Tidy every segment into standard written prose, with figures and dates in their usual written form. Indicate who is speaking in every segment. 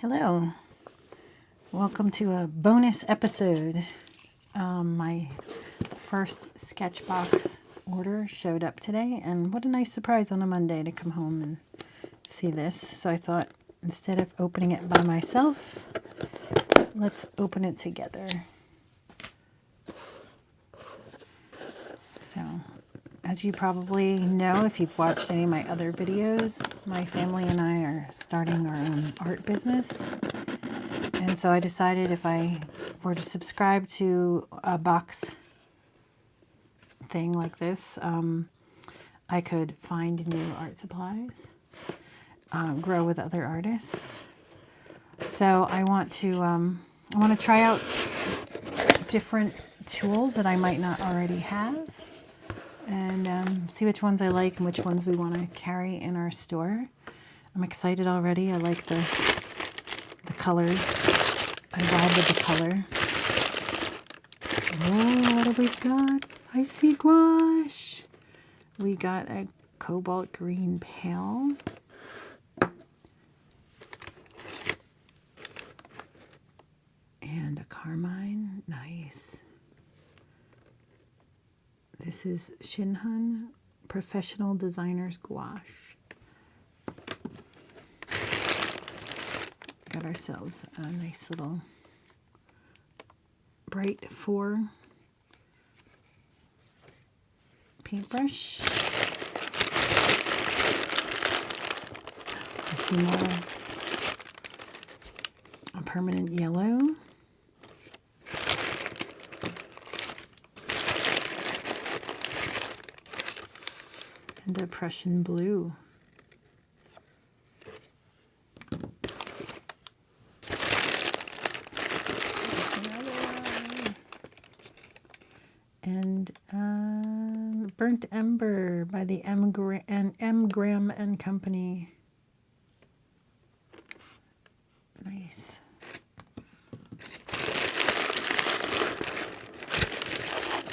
Speaker 1: Hello, welcome to a bonus episode. My first Sketchbox order showed up today, and what a nice surprise on a Monday to come home and see this. So I thought instead of opening it by myself, let's open it together. So, as you probably know, if you've watched any of my other videos, my family and I are starting our own art business. And so I decided if I were to subscribe to a box thing like this, I could find new art supplies, grow with other artists. So I want to try out different tools that I might not already have, and see which ones I like and which ones we want to carry in our store. I'm excited already. I like the color. I vibe with the color. Oh, what have we got? I see gouache. We got a cobalt green pale. And a carmine. Nice. This is Shinhan Professional Designers Gouache. Got ourselves a nice little Bright 4 paintbrush. I see more, a permanent yellow. And a Prussian blue. And Burnt Ember by the M. Graham and Company. Nice.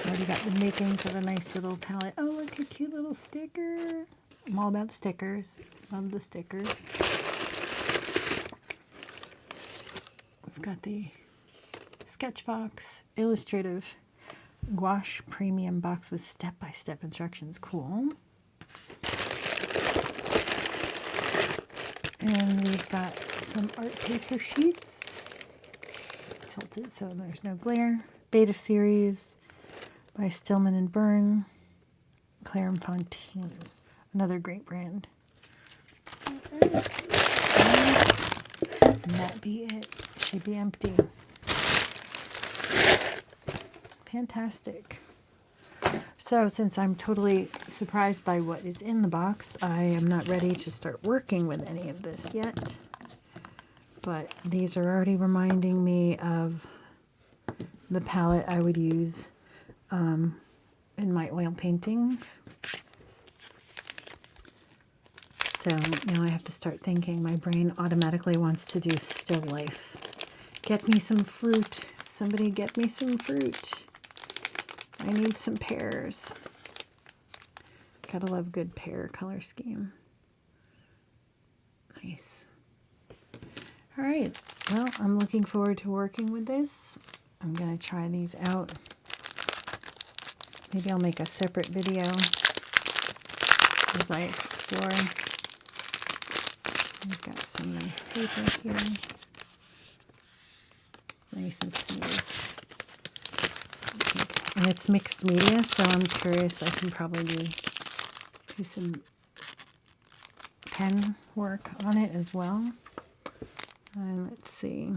Speaker 1: Already got the makings of a nice little palette. Oh, look, a cute little sticker. I'm all about stickers. Love the stickers. We've got the Sketchbox Illustrative Gouache Premium Box with step-by-step instructions. Cool. And we've got some art paper sheets. Tilted so there's no glare. Beta Series by Stillman and Byrne. Claire and Fontaine. Another great brand. And that be it. Should be empty. Fantastic. So since I'm totally surprised by what is in the box, I am not ready to start working with any of this yet. But these are already reminding me of the palette I would use in my oil paintings. So now I have to start thinking. My brain automatically wants to do still life. Get me some fruit. Somebody get me some fruit. I need some pears. Gotta love good pear color scheme. Nice. All right. Well, I'm looking forward to working with this. I'm gonna try these out. Maybe I'll make a separate video as I explore. We've got some nice paper here. It's nice and smooth. And it's mixed media, so I'm curious. I can probably do some pen work on it as well. And let's see.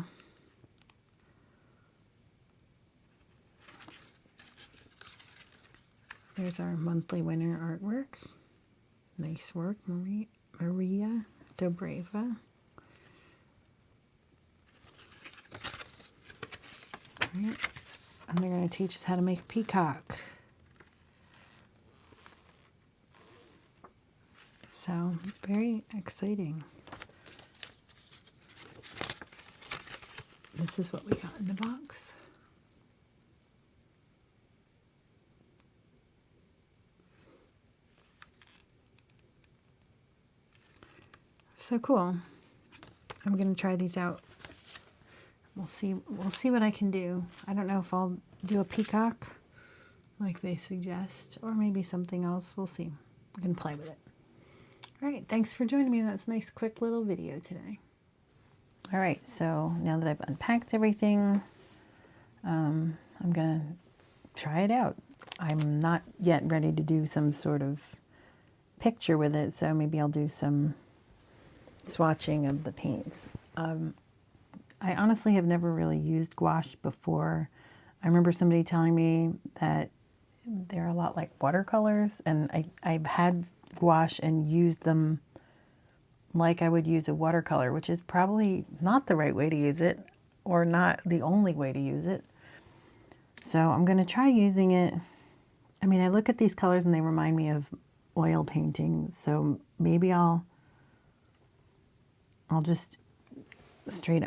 Speaker 1: There's our monthly winner artwork. Nice work, Maria Dobreva. Right. And they're going to teach us how to make a peacock. So, very exciting. This is what we got in the box. So cool. I'm going to try these out. We'll see what I can do. I don't know if I'll do a peacock like they suggest, or maybe something else. We'll see. I can play with it. All right, thanks for joining me. That's a nice quick little video today. All right, so now that I've unpacked everything, I'm gonna try it out. I'm not yet ready to do some sort of picture with it, so maybe I'll do some swatching of the paints. I honestly have never really used gouache before. I remember somebody telling me that they're a lot like watercolors, and I've had gouache and used them like I would use a watercolor, which is probably not the right way to use it, or not the only way to use it. So I'm going to try using it. I mean, I look at these colors and they remind me of oil painting, so maybe I'll just straight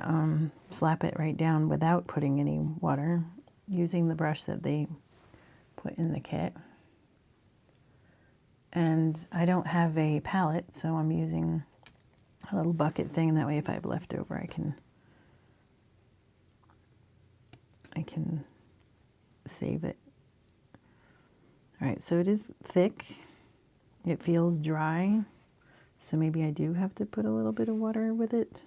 Speaker 1: slap it right down without putting any water, using the brush that they put in the kit. And I don't have a palette, so I'm using a little bucket thing. That way if I have leftover, I can save it. All right, so it is thick. It feels dry, so maybe I do have to put a little bit of water with it.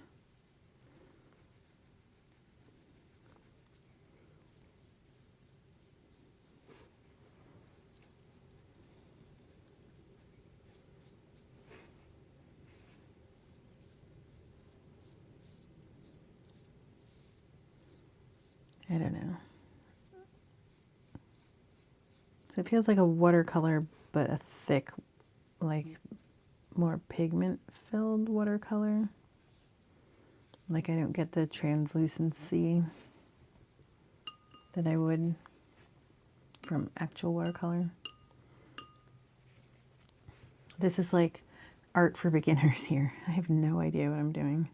Speaker 1: I don't know. So it feels like a watercolor, but a thick, like more pigment-filled watercolor. Like I don't get the translucency that I would from actual watercolor. This is like art for beginners here. I have no idea what I'm doing.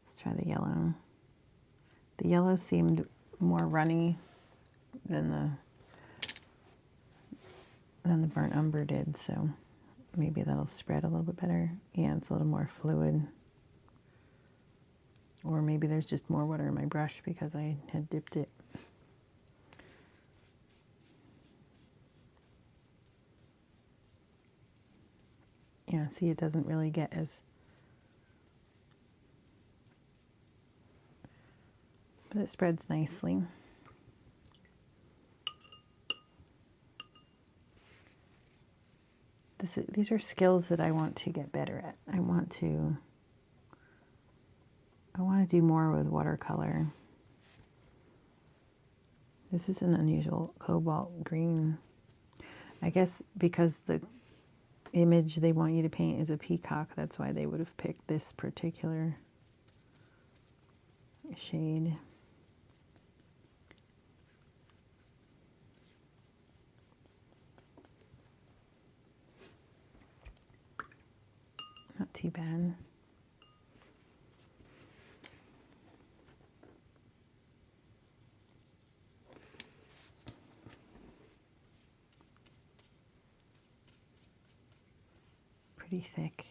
Speaker 1: Let's try the yellow. The yellow seemed more runny than the burnt umber did, so maybe that'll spread a little bit better. Yeah, it's a little more fluid. Or maybe there's just more water in my brush because I had dipped it. Yeah, see, it doesn't really get as... But it spreads nicely. These are skills that I want to get better at. I want to do more with watercolor. This is an unusual cobalt green. I guess because the image they want you to paint is a peacock, that's why they would have picked this particular shade. Not too bad. Pretty thick.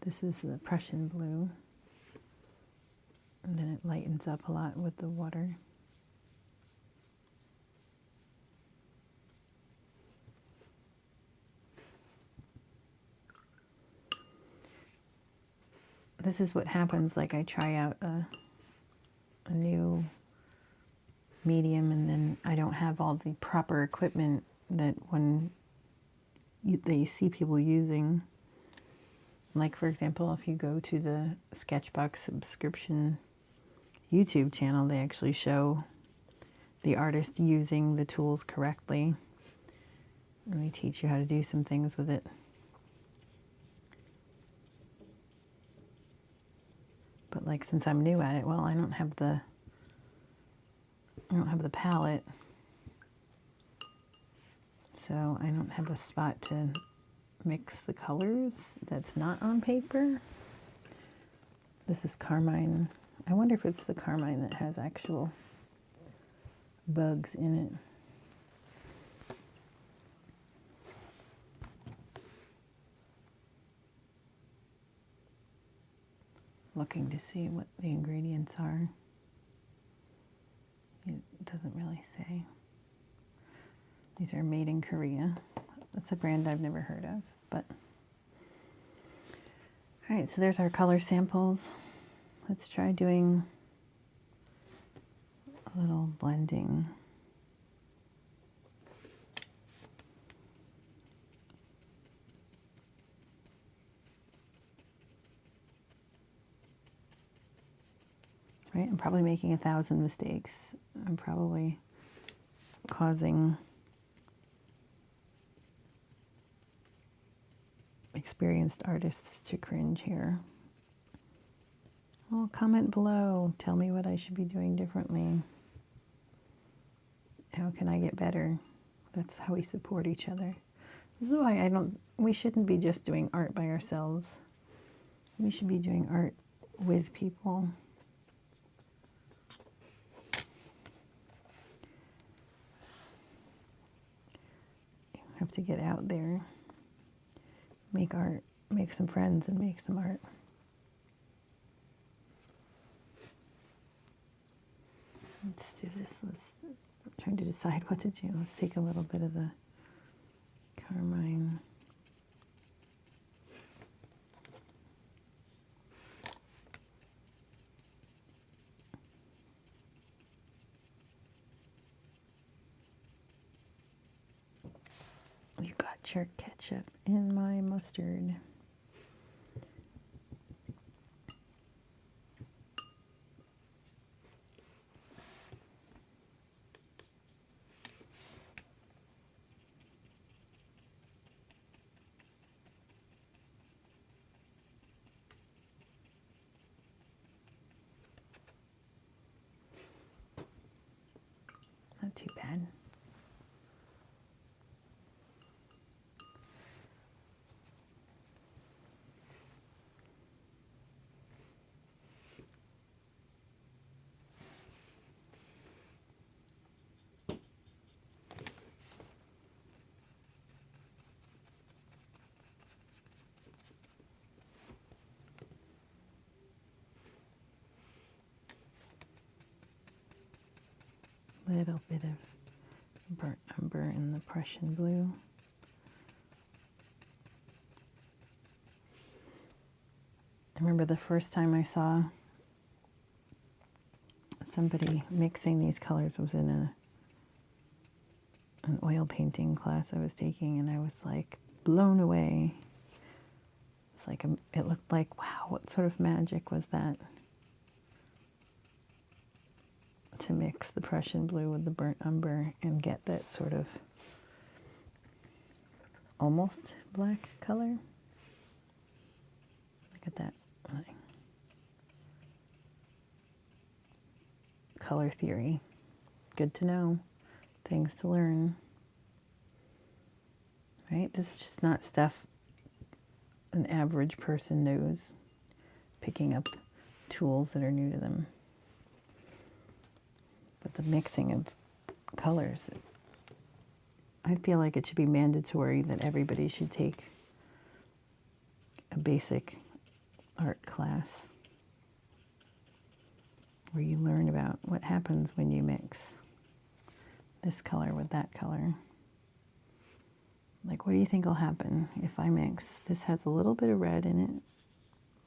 Speaker 1: This is the Prussian blue. And then it lightens up a lot with the water. This is what happens, like I try out a new medium and then I don't have all the proper equipment that they see people using. Like for example, if you go to the Sketchbox subscription YouTube channel, they actually show the artist using the tools correctly. And they teach you how to do some things with it. But like since I'm new at it, well, I don't have the palette. So I don't have a spot to mix the colors that's not on paper. This is carmine. I wonder if it's the carmine that has actual bugs in it. looking to see what the ingredients are. It doesn't really say. These are made in Korea. That's a brand I've never heard of, but. All right, so there's our color samples. Let's try doing a little blending. Right, I'm probably making 1,000 mistakes. I'm probably causing experienced artists to cringe here. Well, comment below. Tell me what I should be doing differently. How can I get better? That's how we support each other. This is why we shouldn't be just doing art by ourselves. We should be doing art with people. You have to get out there, make art, make some friends, and make some art. Let's do this. I'm trying to decide what to do. Let's take a little bit of the carmine. You got your ketchup in my mustard. Not too bad. Little bit of burnt umber in the Prussian blue. I remember the first time I saw somebody mixing these colors was in an oil painting class I was taking, and I was like blown away. It's like it looked like, wow, what sort of magic was that? To mix the Prussian blue with the burnt umber and get that sort of almost black color. Look at that. Color theory. Good to know. Things to learn. Right? This is just not stuff an average person knows. Picking up tools that are new to them. But the mixing of colors, I feel like it should be mandatory that everybody should take a basic art class where you learn about what happens when you mix this color with that color. Like, what do you think will happen if I mix? This has a little bit of red in it,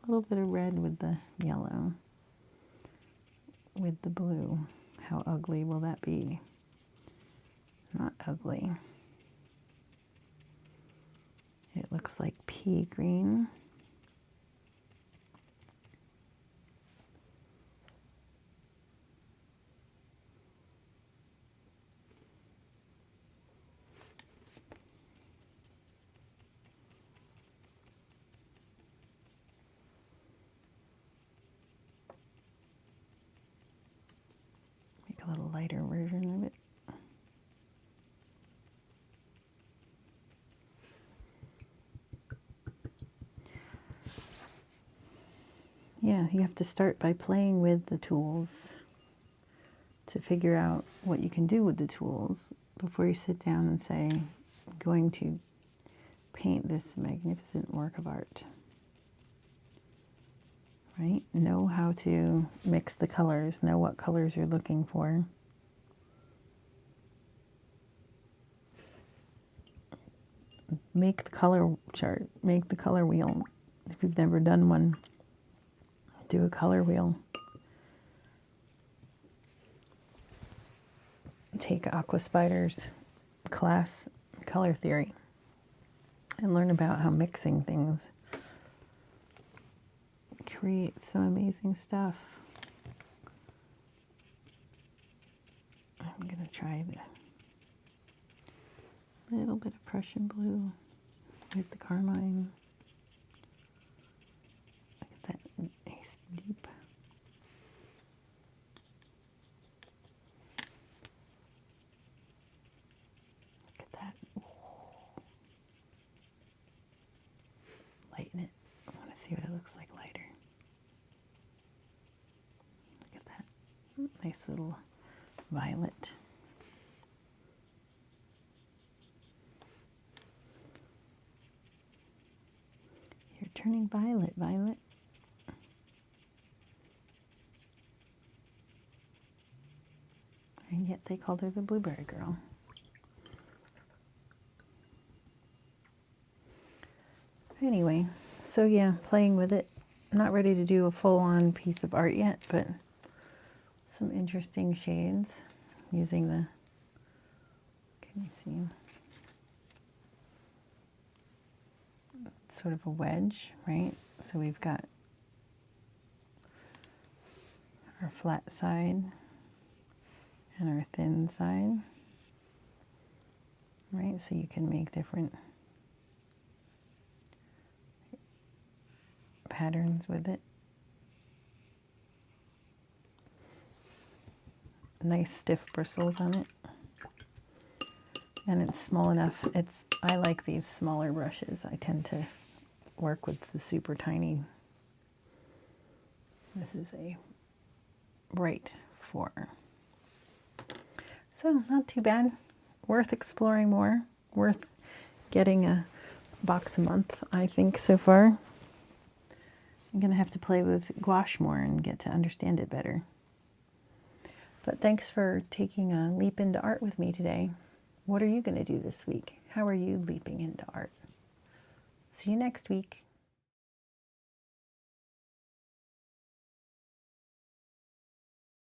Speaker 1: a little bit of red with the yellow, with the blue. How ugly will that be? Not ugly. It looks like pea green. Make a little lighter version of it. Yeah, you have to start by playing with the tools to figure out what you can do with the tools before you sit down and say, I'm going to paint this magnificent work of art. right? Know how to mix the colors, know what colors you're looking for. Make the color chart, make the color wheel. If you've never done one, do a color wheel. Take Aqua Spider's class, color theory, and learn about how mixing things creates some amazing stuff. I'm going to try the little bit of Prussian blue with the carmine. Look at that nice deep. Look at that. Ooh. Lighten it. I want to see what it looks like lighter. Look at that. Nice little violet. You're turning violet, Violet. And yet they called her the Blueberry Girl. Anyway, so yeah, playing with it. Not ready to do a full-on piece of art yet, but some interesting shades using the, can you see? Sort of a wedge, right? So we've got our flat side and our thin side, right? So you can make different patterns with it. Nice stiff bristles on it. And it's small enough. I like these smaller brushes. I tend to work with the super tiny. This is a Bright 4. So not too bad. Worth exploring more. Worth getting a box a month, I think, so far. I'm going to have to play with gouache more and get to understand it better. But thanks for taking a leap into art with me today. What are you going to do this week? How are you leaping into art? See you next week.